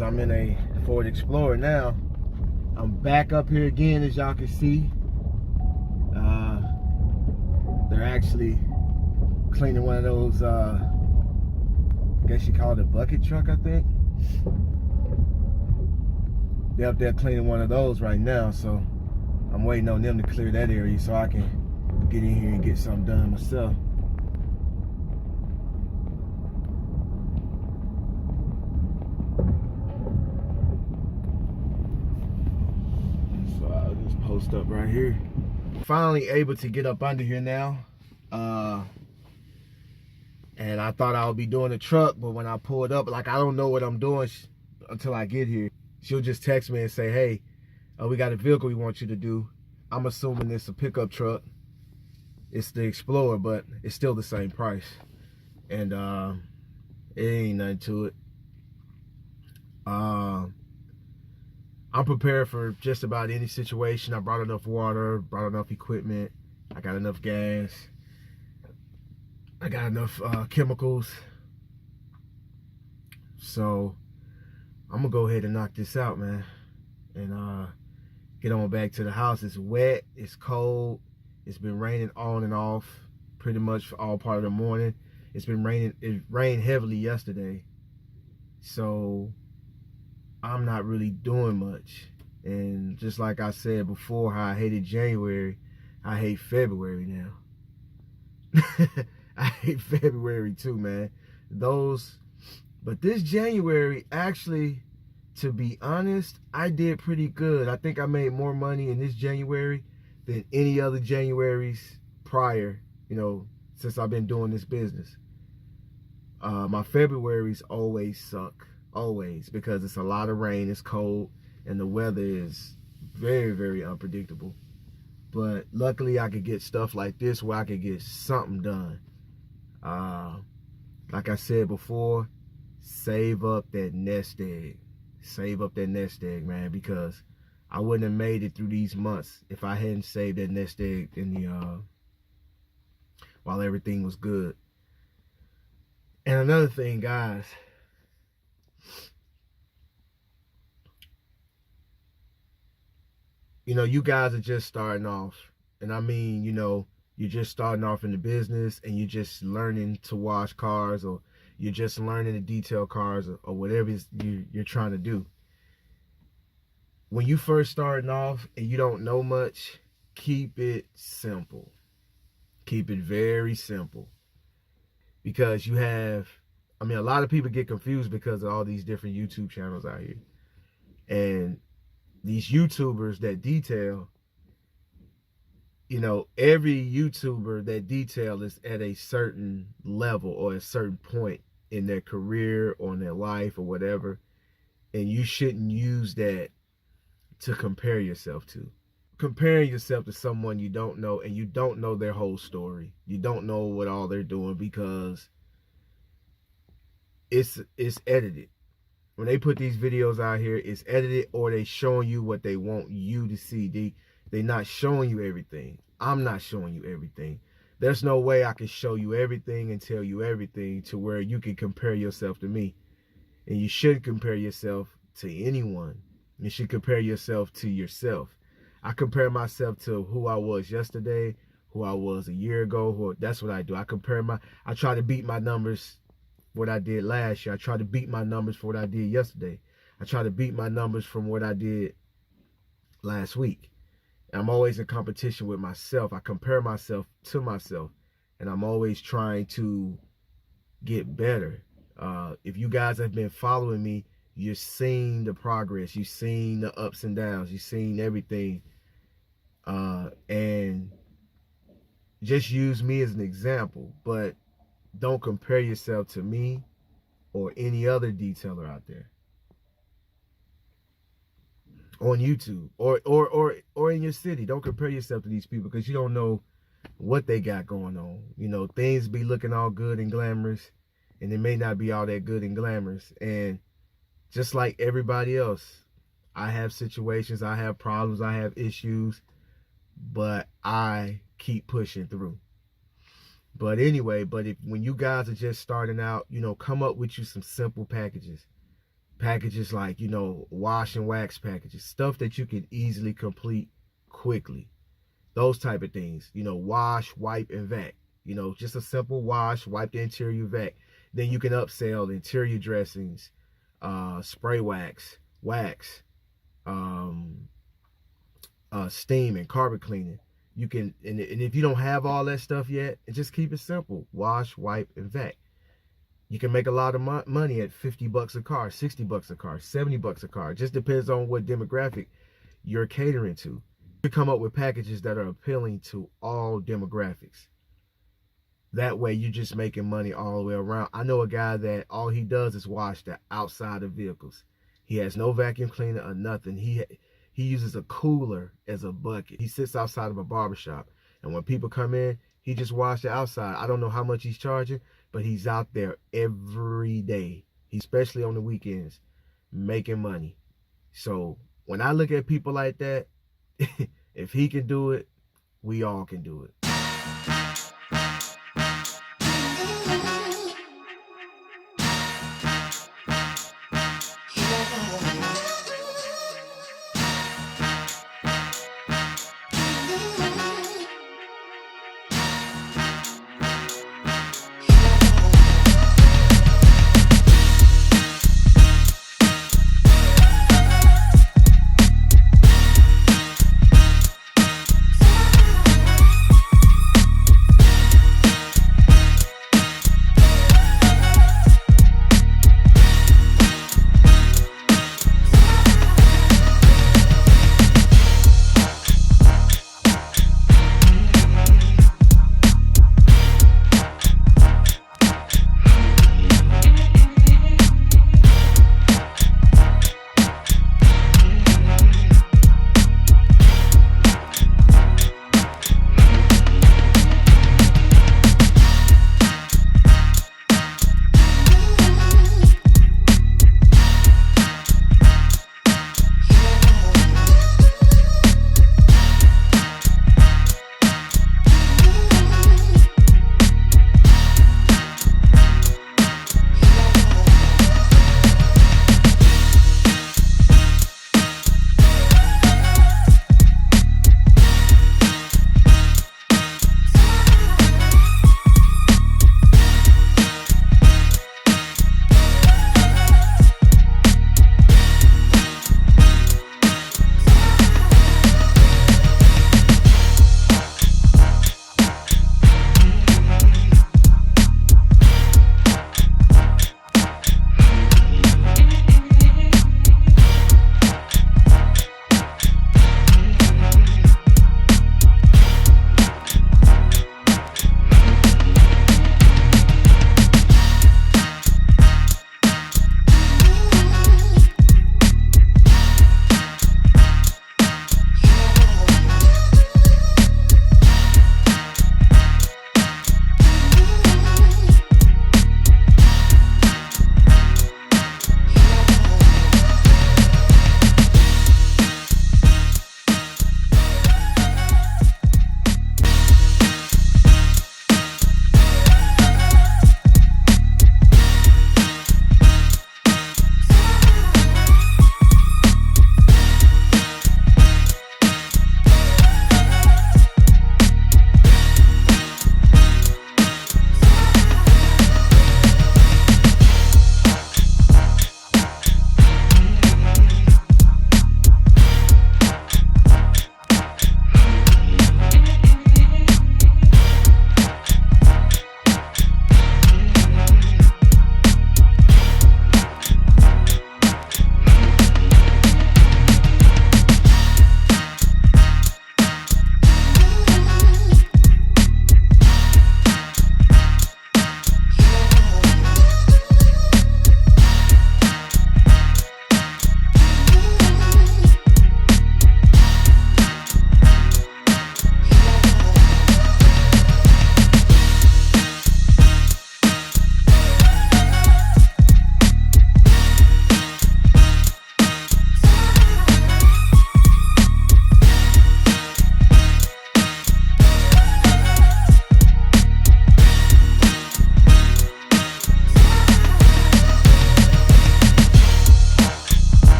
because I'm in a Ford Explorer now. I'm back up here again, as y'all can see. They're actually cleaning one of those, I guess you call it a bucket truck, I think. They're up there cleaning one of those right now, so I'm waiting on them to clear that area so I can get in here and get something done myself. So I'll just post up right here. Finally able to get up under here now. And I thought I would be doing the truck, but when I pulled up, like, I don't know what I'm doing until I get here. She'll just text me and say, hey, we got a vehicle we want you to do. I'm assuming it's a pickup truck. It's the Explorer, but it's still the same price. And it ain't nothing to it. I'm prepared for just about any situation. I brought enough water, brought enough equipment. I got enough gas. I got enough chemicals. So I'm gonna go ahead and knock this out, man, and get on back to the house. It's wet, it's cold, it's been raining on and off pretty much for all part of the morning. It's been raining. It rained heavily yesterday, so I'm not really doing much. And just like I said before, how I hated January, I hate February now. I hate February too, man. But this January, actually, to be honest, I did pretty good. I think I made more money in this January than any other Januaries prior, since I've been doing this business. My Februaries always suck, always, because it's a lot of rain, it's cold, and the weather is very, very unpredictable. But luckily, I could get stuff like this where I could get something done. Like I said before, save up that nest egg. Save up that nest egg, man, because I wouldn't have made it through these months if I hadn't saved that nest egg in the while everything was good. And another thing, guys, you guys are just starting off. And I mean, you're just starting off in the business and you're just learning to wash cars, or you're just learning to detail cars, or whatever you're trying to do. When you first starting off and you don't know much, keep it simple. Keep it very simple. Because a lot of people get confused because of all these different YouTube channels out here. And these YouTubers that detail, every YouTuber that detail is at a certain level or a certain point in their career or in their life or whatever. And you shouldn't use that to compare yourself to. Comparing yourself to someone you don't know, and you don't know their whole story. You don't know what all they're doing, because it's edited. When they put these videos out here, it's edited, or they showing you what they want you to see. They're not showing you everything. I'm not showing you everything. There's no way I can show you everything and tell you everything to where you can compare yourself to me. And you shouldn't compare yourself to anyone. You should compare yourself to yourself. I compare myself to who I was yesterday, who I was a year ago. That's what I do. I try to beat my numbers, what I did last year. I try to beat my numbers for what I did yesterday. I try to beat my numbers from what I did last week. I'm always in competition with myself. I compare myself to myself, and I'm always trying to get better. If you guys have been following me, you're seeing the progress. You've seen the ups and downs. You've seen everything. And just use me as an example, but don't compare yourself to me or any other detailer out there on YouTube or in your city. Don't compare yourself to these people, because you don't know what they got going on. Things be looking all good and glamorous, and it may not be all that good and glamorous. And just like everybody else, I have situations, I have problems, I have issues, but I keep pushing through. But anyway, when you guys are just starting out, come up with you some simple packages. Packages like, wash and wax packages, stuff that you can easily complete quickly. Those type of things, wash, wipe, and vac. Just a simple wash, wipe the interior, vac. Then you can upsell interior dressings, spray wax, steam and carpet cleaning. You can, and if you don't have all that stuff yet, just keep it simple. Wash, wipe, and vac. You can make a lot of money at $50 a car, $60 a car, $70 a car. It just depends on what demographic you're catering to. You can come up with packages that are appealing to all demographics. That way you're just making money all the way around. I know a guy that all he does is wash the outside of vehicles. He has no vacuum cleaner or nothing. He uses a cooler as a bucket. He sits outside of a barbershop, and when people come in, he just washes the outside. I don't know how much he's charging, but he's out there every day, especially on the weekends, making money. So when I look at people like that, if he can do it, we all can do it.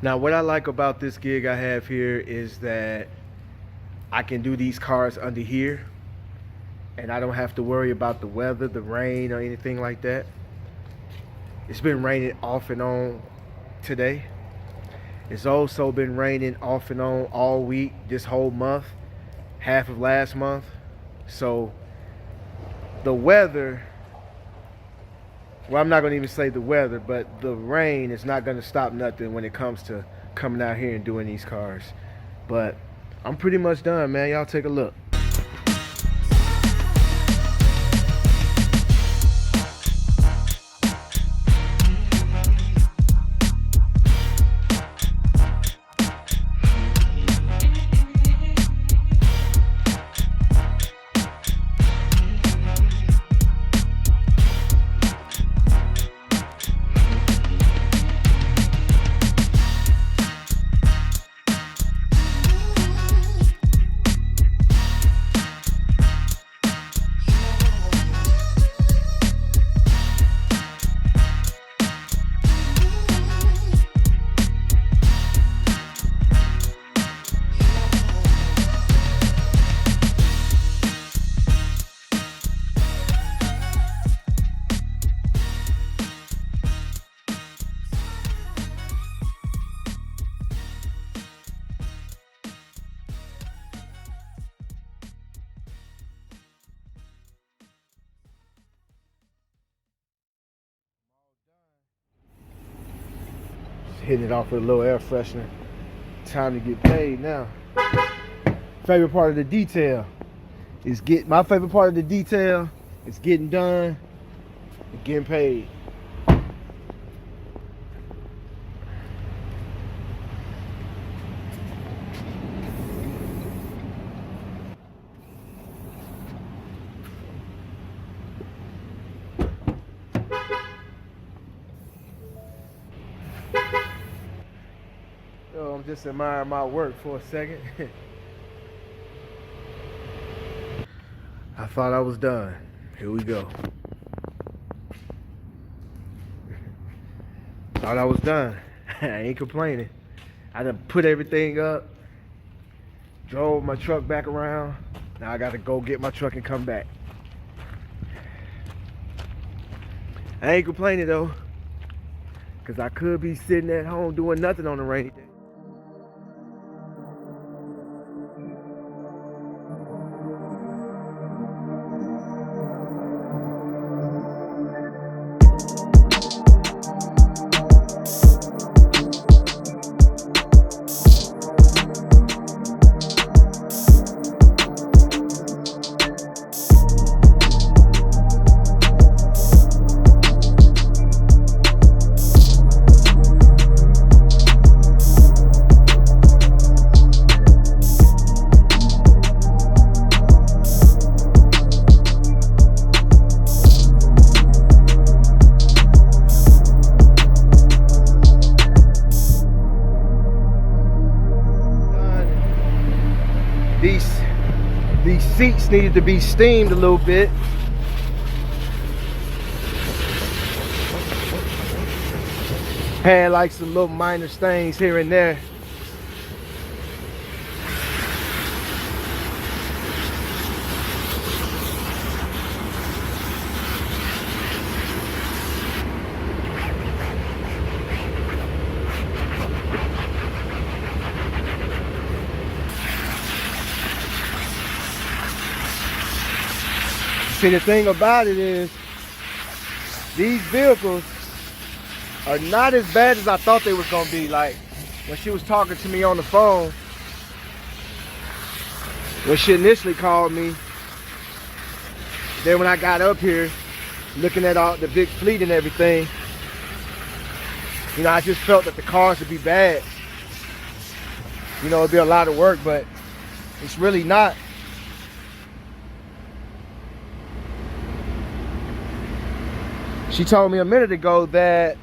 Now, what I like about this gig I have here is that I can do these cars under here, and I don't have to worry about the weather, the rain, or anything like that. It's been raining off and on today. It's also been raining off and on all week, this whole month, half of last month. So the weather, well, I'm not going to even say the weather, but the rain is not going to stop nothing when it comes to coming out here and doing these cars. But I'm pretty much done, man. Y'all take a look. Hitting it off with a little air freshener. Time to get paid now. Favorite part of the detail is my favorite part of the detail is getting done and getting paid. I'm just admiring my work for a second. I thought I was done. Here we go. Thought I was done. I ain't complaining. I done put everything up, drove my truck back around. Now I gotta go get my truck and come back. I ain't complaining though, because I could be sitting at home doing nothing on a rainy day. These seats needed to be steamed a little bit. Had like some little minor stains here and there. See, the thing about it is, these vehicles are not as bad as I thought they was gonna be. Like, when she was talking to me on the phone, when she initially called me, then when I got up here, looking at all the big fleet and everything, you know, I just felt that the cars would be bad. You know, it'd be a lot of work, but it's really not. She told me a minute ago that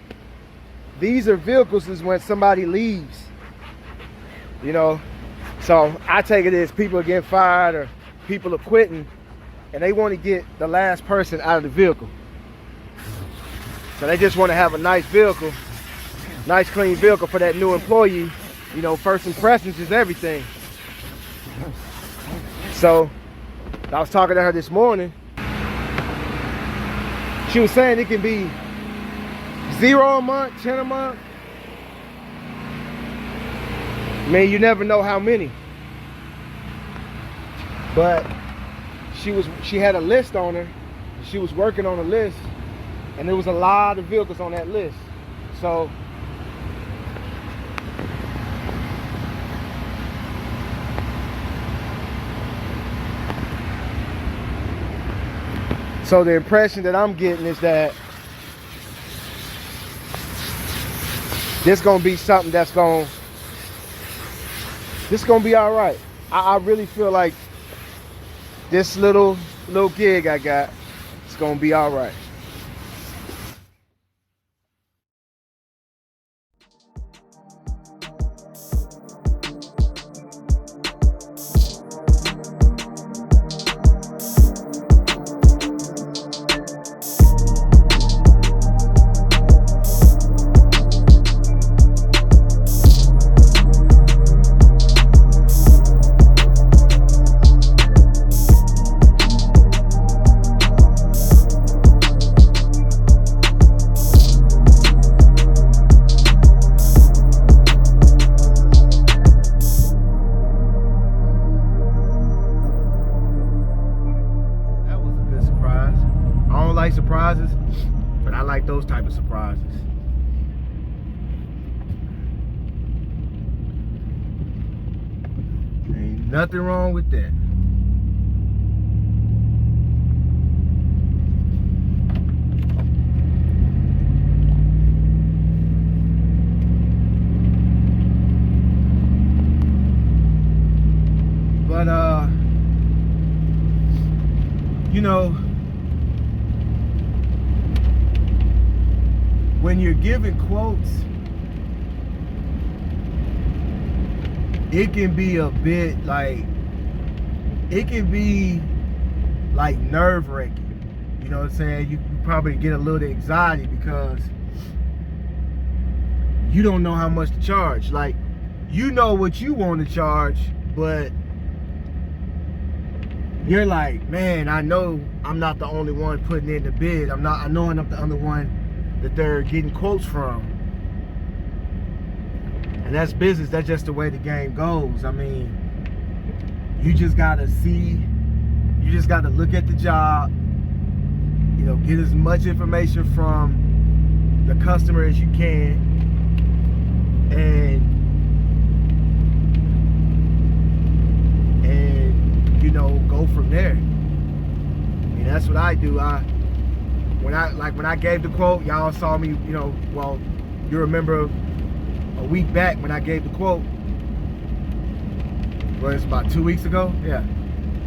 these are vehicles is when somebody leaves, you know. So I take it as people are getting fired or people are quitting and they want to get the last person out of the vehicle. So they just want to have a nice vehicle nice clean vehicle for that new employee. You know, first impressions is everything. So I was talking to her this morning. She was saying it can be 0 a month, 10 a month. Man, you never know how many. But she had a list on her. She was working on a list, and there was a lot of vehicles on that list. So the impression that I'm getting is that this gonna be something this gonna be all right. I really feel like this little gig I got, it's gonna be all right. Surprises, but I like those type of surprises. Ain't nothing wrong with that. But you know, when you're giving quotes, it can be a bit like, it can be like nerve-wracking. You know what I'm saying? You probably get a little anxiety because you don't know how much to charge. Like, you know what you want to charge, but you're like, man, I know I'm not the only one putting in the bid. I know I'm not the only one that they're getting quotes from. And that's business. That's just the way the game goes. I mean, you just gotta see, you just gotta look at the job, you know, get as much information from the customer as you can, and you know, go from there. I mean, that's what I do. When I gave the quote, y'all saw me, you know, well, you remember a week back when I gave the quote. Well, it's about 2 weeks ago. Yeah,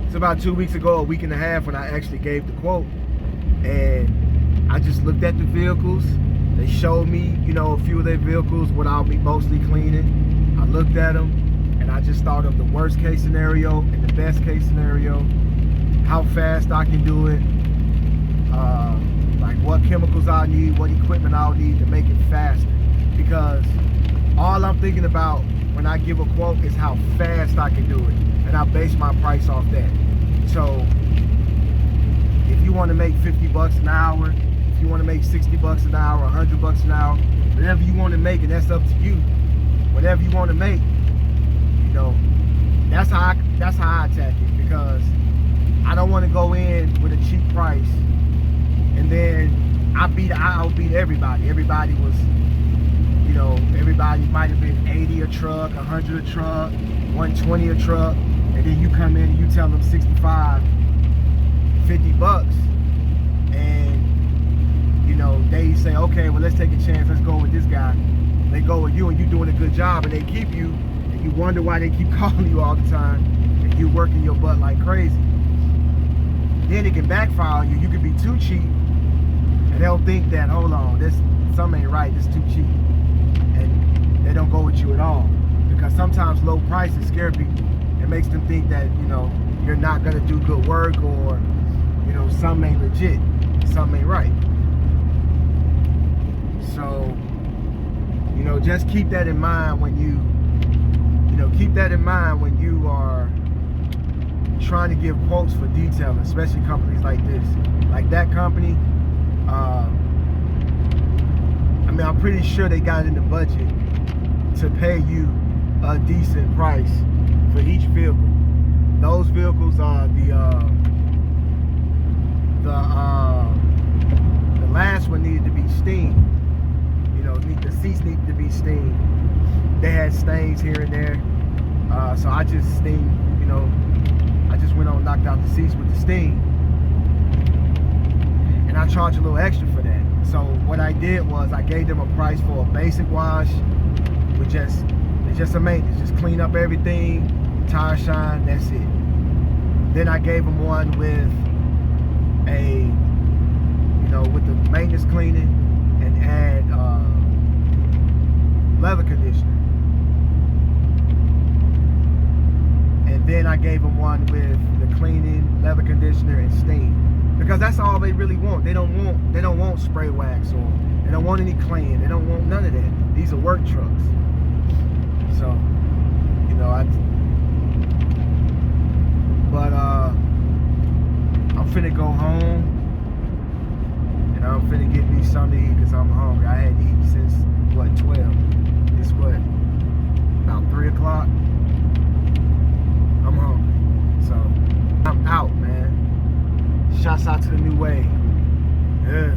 it's about 2 weeks ago, a week and a half, when I actually gave the quote. And I just looked at the vehicles. They showed me, you know, a few of their vehicles, what I'll be mostly cleaning. I looked at them, and I just thought of the worst case scenario and the best case scenario, how fast I can do it, like what chemicals I need, what equipment I'll need to make it faster. Because all I'm thinking about when I give a quote is how fast I can do it, and I base my price off that. So if you want to make 50 bucks an hour, if you want to make 60 bucks an hour, 100 bucks an hour, whatever you want to make, and that's up to you. Whatever you want to make, you know, that's how I attack it, because I don't want to go in with a cheap price and then I outbeat everybody. Everybody was, you know, everybody might have been 80 a truck, 100 a truck, 120 a truck, and then you come in and you tell them 65, 50 bucks, and you know, they say, okay, well, let's take a chance, let's go with this guy. They go with you, and you're doing a good job, and they keep you, and you wonder why they keep calling you all the time, and you working your butt like crazy. Then it can backfire on you. You can be too cheap, and they'll think that, hold on, this something ain't right, this too cheap, and they don't go with you at all. Because sometimes low prices scare people. It makes them think that, you know, you're not gonna do good work, or, you know, something ain't legit, something ain't right. So You know, just keep that in mind when you are trying to give quotes for detailing, especially companies like this. Like that company, I mean, I'm pretty sure they got in the budget to pay you a decent price for each vehicle. Those vehicles are the last one needed to be steamed. You know, the seats needed to be steamed. They had stains here and there, so I just steamed. You know, I just went on and knocked out the seats with the steam, and I charged a little extra for that. So what I did was I gave them a price for a basic wash, with it's just a maintenance, just clean up everything, tire shine, that's it. Then I gave them one with with the maintenance cleaning and add leather conditioner. And then I gave them one with the cleaning, leather conditioner, and steam, because that's all they really want. They don't want spray wax, or they don't want any clean. They don't want none of that. These are work trucks. So, you know, I'm finna go home, and I'm finna get me something to eat because I'm hungry. I hadn't eaten since what, 12? It's what, about 3 o'clock? I'm hungry, so I'm out, man. Shouts out to the new wave. Yeah.